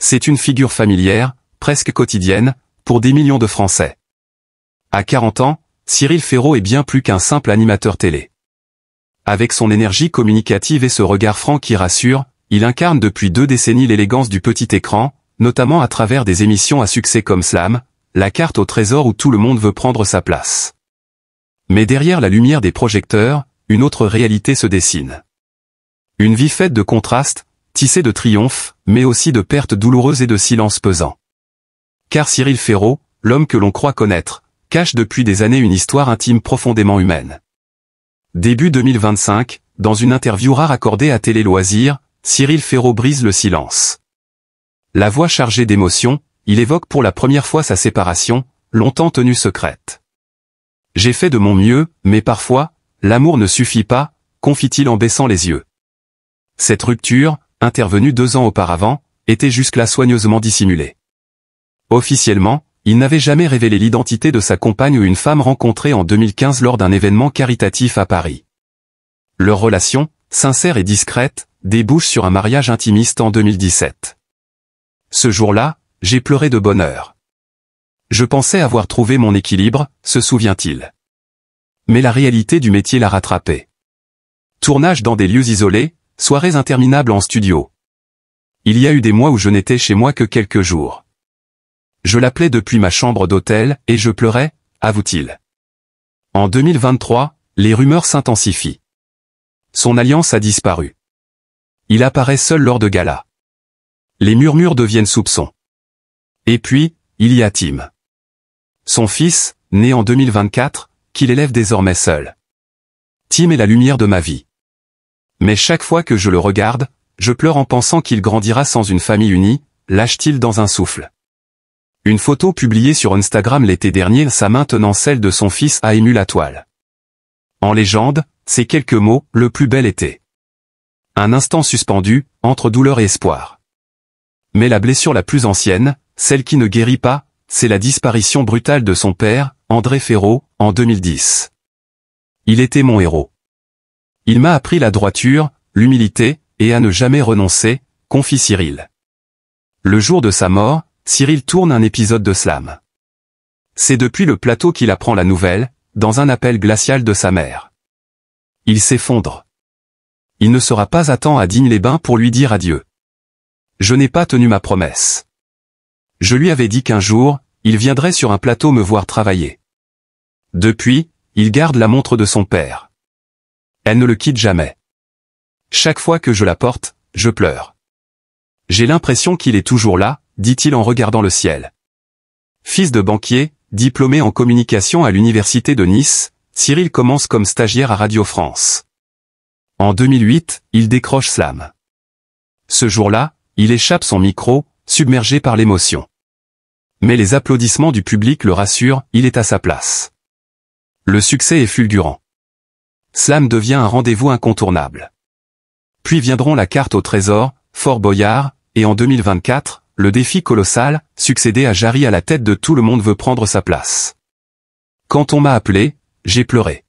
C'est une figure familière, presque quotidienne, pour des millions de Français. À 40 ans, Cyril Ferraud est bien plus qu'un simple animateur télé. Avec son énergie communicative et ce regard franc qui rassure, il incarne depuis 2 décennies l'élégance du petit écran, notamment à travers des émissions à succès comme Slam, la carte au trésor où tout le monde veut prendre sa place. Mais derrière la lumière des projecteurs, une autre réalité se dessine. Une vie faite de contrastes, tissée de triomphes, mais aussi de pertes douloureuses et de silences pesants. Car Cyril Ferraud, l'homme que l'on croit connaître, cache depuis des années une histoire intime profondément humaine. Début 2025, dans une interview rare accordée à Télé Loisirs, Cyril Ferraud brise le silence. La voix chargée d'émotion, il évoque pour la première fois sa séparation, longtemps tenue secrète. « J'ai fait de mon mieux, mais parfois, l'amour ne suffit pas », confie-t-il en baissant les yeux. Cette rupture, intervenue 2 ans auparavant, était jusque-là soigneusement dissimulée. Officiellement, il n'avait jamais révélé l'identité de sa compagne ou une femme rencontrée en 2015 lors d'un événement caritatif à Paris. Leur relation, sincère et discrète, débouche sur un mariage intimiste en 2017. Ce jour-là, j'ai pleuré de bonheur. Je pensais avoir trouvé mon équilibre, se souvient-il. Mais la réalité du métier l'a rattrapé. Tournage dans des lieux isolés, soirées interminables en studio. Il y a eu des mois où je n'étais chez moi que quelques jours. Je l'appelais depuis ma chambre d'hôtel, et je pleurais, avoue-t-il. En 2023, les rumeurs s'intensifient. Son alliance a disparu. Il apparaît seul lors de galas. Les murmures deviennent soupçons. Et puis, il y a Tim. Son fils, né en 2024, qu'il élève désormais seul. Tim est la lumière de ma vie. Mais chaque fois que je le regarde, je pleure en pensant qu'il grandira sans une famille unie, lâche-t-il dans un souffle. Une photo publiée sur Instagram l'été dernier, sa main tenant celle de son fils a ému la toile. En légende, ces quelques mots, le plus bel été. Un instant suspendu, entre douleur et espoir. Mais la blessure la plus ancienne, celle qui ne guérit pas, c'est la disparition brutale de son père, André Ferraud, en 2010. Il était mon héros. Il m'a appris la droiture, l'humilité, et à ne jamais renoncer, confie Cyril. Le jour de sa mort, Cyril tourne un épisode de Slam. C'est depuis le plateau qu'il apprend la nouvelle, dans un appel glacial de sa mère. Il s'effondre. Il ne sera pas à temps à Digne-les-Bains pour lui dire adieu. Je n'ai pas tenu ma promesse. Je lui avais dit qu'un jour, il viendrait sur un plateau me voir travailler. Depuis, il garde la montre de son père. Elle ne le quitte jamais. Chaque fois que je la porte, je pleure. J'ai l'impression qu'il est toujours là, dit-il en regardant le ciel. Fils de banquier, diplômé en communication à l'université de Nice, Cyril commence comme stagiaire à Radio France. En 2008, il décroche Slam. Ce jour-là, il échappe son micro, submergé par l'émotion. Mais les applaudissements du public le rassurent, il est à sa place. Le succès est fulgurant. Slam devient un rendez-vous incontournable. Puis viendront la carte au trésor, Fort Boyard, et en 2024, le défi colossal, succéder à Jarry à la tête de Tout le monde veut prendre sa place. Quand on m'a appelé, j'ai pleuré.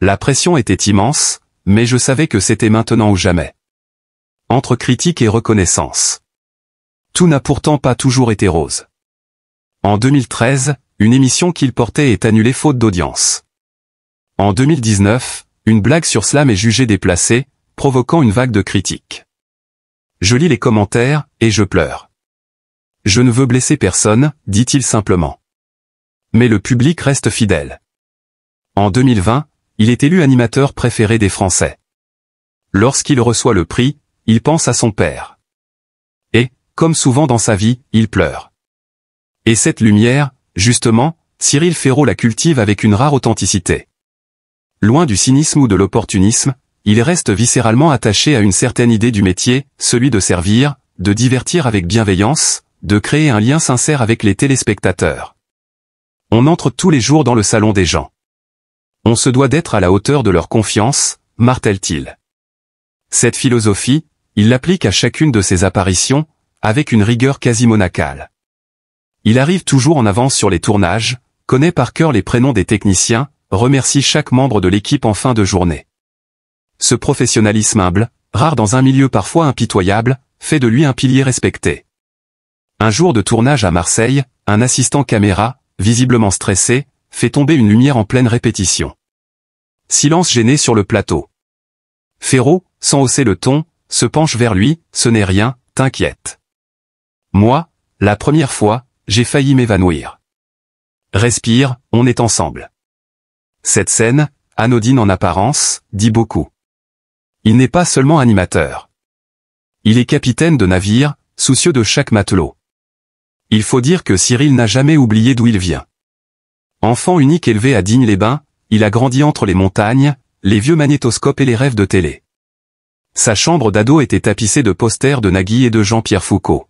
La pression était immense, mais je savais que c'était maintenant ou jamais. Entre critique et reconnaissance. Tout n'a pourtant pas toujours été rose. En 2013, une émission qu'il portait est annulée faute d'audience. En 2019, une blague sur Slam est jugée déplacée, provoquant une vague de critiques. Je lis les commentaires, et je pleure. Je ne veux blesser personne, dit-il simplement. Mais le public reste fidèle. En 2020, il est élu animateur préféré des Français. Lorsqu'il reçoit le prix, il pense à son père. Et, comme souvent dans sa vie, il pleure. Et cette lumière, justement, Cyril Ferraud la cultive avec une rare authenticité. Loin du cynisme ou de l'opportunisme, il reste viscéralement attaché à une certaine idée du métier, celui de servir, de divertir avec bienveillance, de créer un lien sincère avec les téléspectateurs. On entre tous les jours dans le salon des gens. On se doit d'être à la hauteur de leur confiance, martèle-t-il. Cette philosophie, il l'applique à chacune de ses apparitions, avec une rigueur quasi monacale. Il arrive toujours en avance sur les tournages, connaît par cœur les prénoms des techniciens, remercie chaque membre de l'équipe en fin de journée. Ce professionnalisme humble, rare dans un milieu parfois impitoyable, fait de lui un pilier respecté. Un jour de tournage à Marseille, un assistant caméra, visiblement stressé, fait tomber une lumière en pleine répétition. Silence gêné sur le plateau. Ferro, sans hausser le ton, se penche vers lui, ce n'est rien, t'inquiète. Moi, la première fois, j'ai failli m'évanouir. Respire, on est ensemble. Cette scène, anodine en apparence, dit beaucoup. Il n'est pas seulement animateur. Il est capitaine de navire, soucieux de chaque matelot. Il faut dire que Cyril n'a jamais oublié d'où il vient. Enfant unique élevé à Digne-les-Bains, il a grandi entre les montagnes, les vieux magnétoscopes et les rêves de télé. Sa chambre d'ado était tapissée de posters de Nagui et de Jean-Pierre Foucault.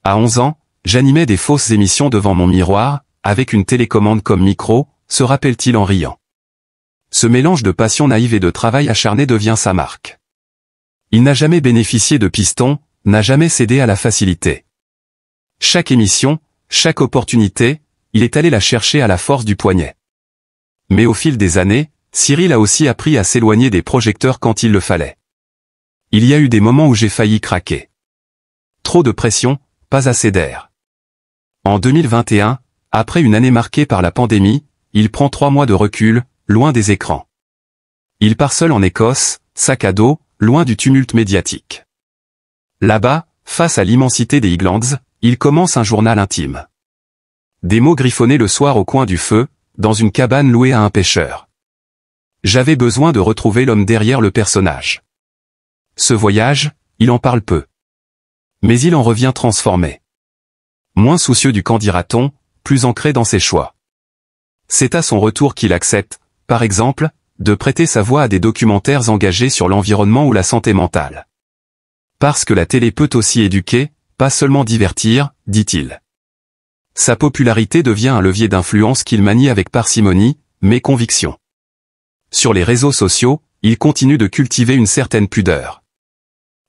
À 11 ans, j'animais des fausses émissions devant mon miroir, avec une télécommande comme micro, se rappelle-t-il en riant. Ce mélange de passion naïve et de travail acharné devient sa marque. Il n'a jamais bénéficié de piston, n'a jamais cédé à la facilité. Chaque émission, chaque opportunité, il est allé la chercher à la force du poignet. Mais au fil des années, Cyril a aussi appris à s'éloigner des projecteurs quand il le fallait. Il y a eu des moments où j'ai failli craquer. Trop de pression, pas assez d'air. En 2021, après une année marquée par la pandémie, il prend 3 mois de recul, loin des écrans. Il part seul en Écosse, sac à dos, loin du tumulte médiatique. Là-bas, face à l'immensité des Highlands, il commence un journal intime. Des mots griffonnés le soir au coin du feu, dans une cabane louée à un pêcheur. J'avais besoin de retrouver l'homme derrière le personnage. Ce voyage, il en parle peu. Mais il en revient transformé. Moins soucieux du qu'en dira-t-on, plus ancré dans ses choix. C'est à son retour qu'il accepte, par exemple, de prêter sa voix à des documentaires engagés sur l'environnement ou la santé mentale. Parce que la télé peut aussi éduquer, pas seulement divertir, dit-il. Sa popularité devient un levier d'influence qu'il manie avec parcimonie, mais conviction. Sur les réseaux sociaux, il continue de cultiver une certaine pudeur.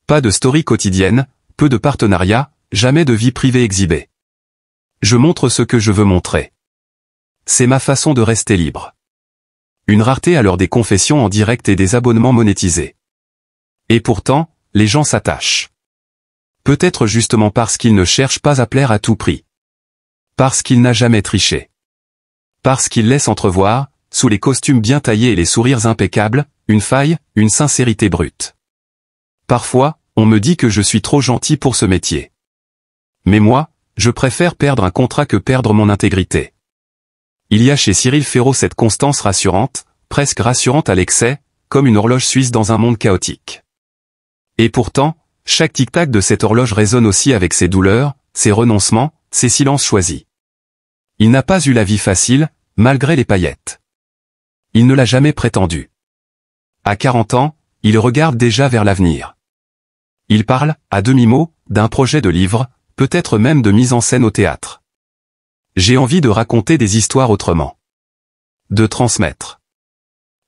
Pas de story quotidienne, peu de partenariats, jamais de vie privée exhibée. Je montre ce que je veux montrer. C'est ma façon de rester libre. Une rareté à l'heure des confessions en direct et des abonnements monétisés. Et pourtant, les gens s'attachent. Peut-être justement parce qu'il ne cherche pas à plaire à tout prix. Parce qu'il n'a jamais triché. Parce qu'il laisse entrevoir, sous les costumes bien taillés et les sourires impeccables, une faille, une sincérité brute. Parfois, on me dit que je suis trop gentil pour ce métier. Mais moi, je préfère perdre un contrat que perdre mon intégrité. Il y a chez Cyril Ferro cette constance rassurante, presque rassurante à l'excès, comme une horloge suisse dans un monde chaotique. Et pourtant, chaque tic-tac de cette horloge résonne aussi avec ses douleurs, ses renoncements, ses silences choisis. Il n'a pas eu la vie facile, malgré les paillettes. Il ne l'a jamais prétendu. À 40 ans, il regarde déjà vers l'avenir. Il parle, à demi-mot, d'un projet de livre, peut-être même de mise en scène au théâtre. J'ai envie de raconter des histoires autrement. De transmettre.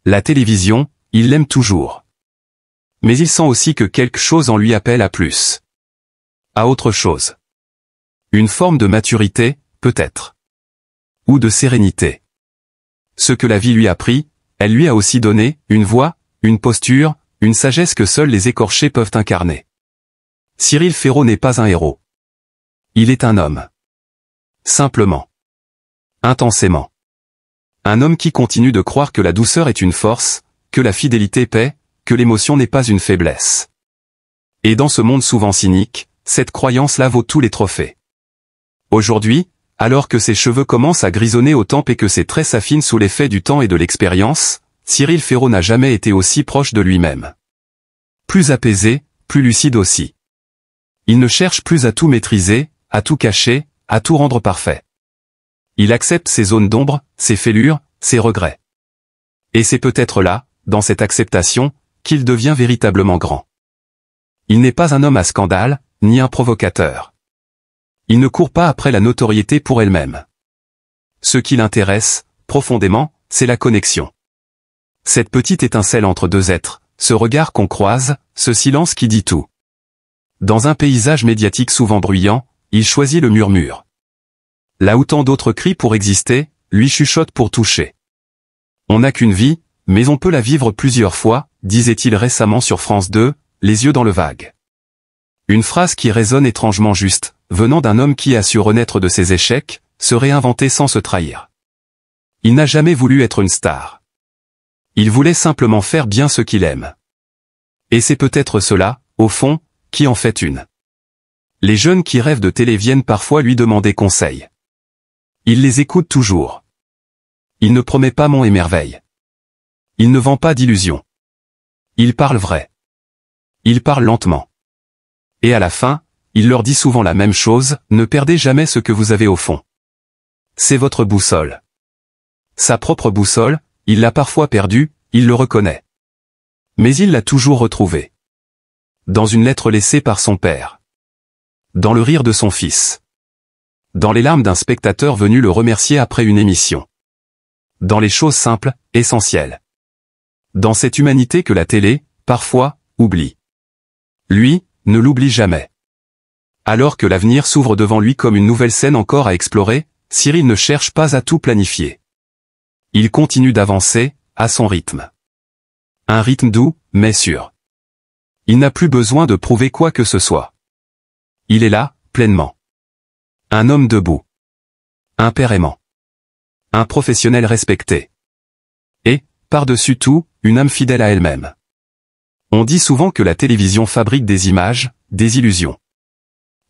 La télévision, il l'aime toujours. Mais il sent aussi que quelque chose en lui appelle à plus. À autre chose. Une forme de maturité, peut-être. Ou de sérénité. Ce que la vie lui a pris, elle lui a aussi donné, une voix, une posture, une sagesse que seuls les écorchés peuvent incarner. Cyril Ferro n'est pas un héros. Il est un homme. Simplement. Intensément. Un homme qui continue de croire que la douceur est une force, que la fidélité paie, que l'émotion n'est pas une faiblesse. Et dans ce monde souvent cynique, cette croyance-là vaut tous les trophées. Aujourd'hui, alors que ses cheveux commencent à grisonner aux tempes et que ses traits s'affinent sous l'effet du temps et de l'expérience, Cyril Ferro n'a jamais été aussi proche de lui-même. Plus apaisé, plus lucide aussi. Il ne cherche plus à tout maîtriser, à tout cacher, à tout rendre parfait. Il accepte ses zones d'ombre, ses fêlures, ses regrets. Et c'est peut-être là, dans cette acceptation, qu'il devient véritablement grand. Il n'est pas un homme à scandale, ni un provocateur. Il ne court pas après la notoriété pour elle-même. Ce qui l'intéresse, profondément, c'est la connexion. Cette petite étincelle entre deux êtres, ce regard qu'on croise, ce silence qui dit tout. Dans un paysage médiatique souvent bruyant, il choisit le murmure. Là où tant d'autres crient pour exister, lui chuchote pour toucher. On n'a qu'une vie, mais on peut la vivre plusieurs fois, disait-il récemment sur France 2, les yeux dans le vague. Une phrase qui résonne étrangement juste, venant d'un homme qui a su renaître de ses échecs, se réinventer sans se trahir. Il n'a jamais voulu être une star. Il voulait simplement faire bien ce qu'il aime. Et c'est peut-être cela, au fond, qui en fait une. Les jeunes qui rêvent de télé viennent parfois lui demander conseil. Il les écoute toujours. Il ne promet pas monts et merveilles. Il ne vend pas d'illusions. Il parle vrai. Il parle lentement. Et à la fin, il leur dit souvent la même chose, ne perdez jamais ce que vous avez au fond. C'est votre boussole. Sa propre boussole, il l'a parfois perdue, il le reconnaît. Mais il l'a toujours retrouvée. Dans une lettre laissée par son père. Dans le rire de son fils. Dans les larmes d'un spectateur venu le remercier après une émission. Dans les choses simples, essentielles. Dans cette humanité que la télé, parfois, oublie. Lui, ne l'oublie jamais. Alors que l'avenir s'ouvre devant lui comme une nouvelle scène encore à explorer, Cyril ne cherche pas à tout planifier. Il continue d'avancer, à son rythme. Un rythme doux, mais sûr. Il n'a plus besoin de prouver quoi que ce soit. Il est là, pleinement. Un homme debout. Un père aimant. Un professionnel respecté. Et, par-dessus tout, une âme fidèle à elle-même. On dit souvent que la télévision fabrique des images, des illusions.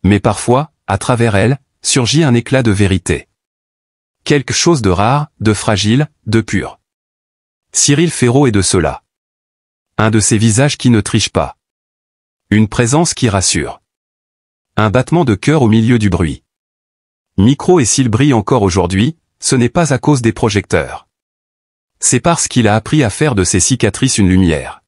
Mais parfois, à travers elle, surgit un éclat de vérité. Quelque chose de rare, de fragile, de pur. Cyril Ferraud est de cela. Un de ces visages qui ne trichent pas. Une présence qui rassure. Un battement de cœur au milieu du bruit. Micro et s'il brille encore aujourd'hui, ce n'est pas à cause des projecteurs. C'est parce qu'il a appris à faire de ses cicatrices une lumière.